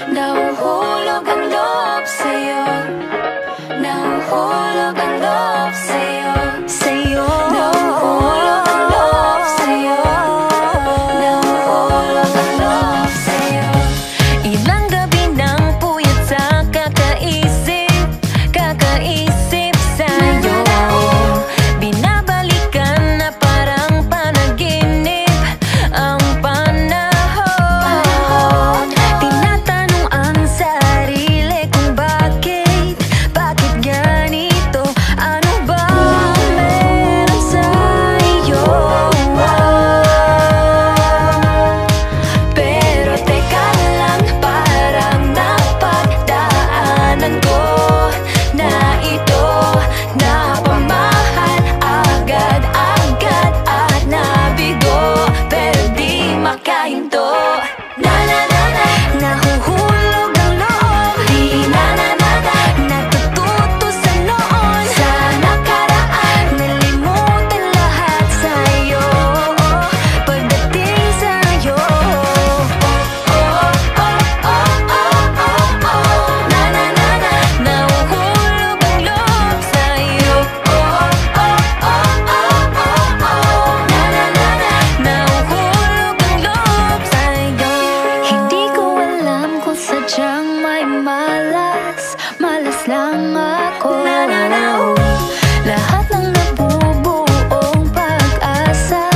Nahuhulog ang loob sa'yo. Nahuhulog ang loob sa'yo. Sa'yo. Nahuhulog ang loob sa'yo. Nahuhulog ang loob sa'yo. Ilang gabi nang puyat sa kakaisip, kakaisip sa'yo. Binabalikan na parang panaginip ang panahon. Tinatanong ang sarili kung bakit ganito? Ano ba meron sa'yo? Pero teka lang, parang napagdaanan ko na ito. Napamahal agad-agad at nabigo, pero di makahinto. Na-na-na-na, nahuhulog ang loob. Di na-na-na-na, natututo sa noon, sa nakaraan. Nalimutan lahat sa'yo, pagdating sa'yo. Na-na-na-na, nahuhulog ang loob sa'yo. Na-na-na-na, nahuhulog ang loob sa'yo. Hindi ko alam kung sadyang may malas, malas lang ako. Lahat ng nabubuong pag-asa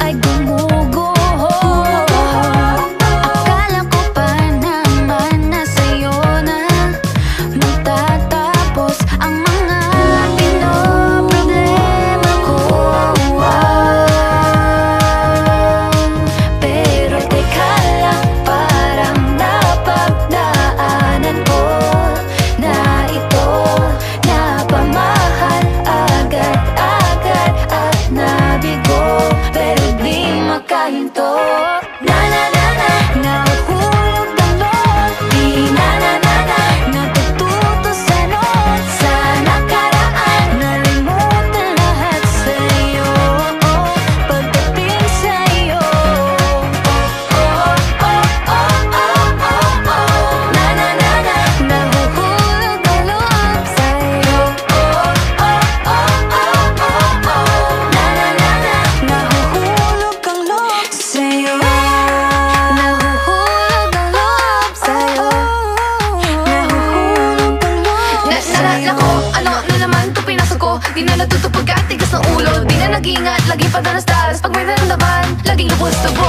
ay gumuguho. Akala ko pa naman na sa'yo na magtatapos ang mga pinoproblema ko. Pero teka lang, parang napagdaanan ko na ito. Napamahal agad-agad at nabigo, pero di makahinto. Na-na-na-na, nahuhulog ang loob. Di na-na-na-na, natututo sa noon, sa nakaraan. Nalimutan lahat sa'yo, pagdating sa'yo. Na-na-na-na, nahuhulog ang loob sa'yo. Na-na-na-na, nahuhulog ang loob sa'yo. Nahuhulog ang loob sa'yo. Nahuhulog ang loob Naalala ko, ano na naman to pinasok ko. Di na natutupag at tigas ng ulo. Di na nag-iingat, lagi pa danas-daras. Pag may naramdaman, laging lubos-tubo.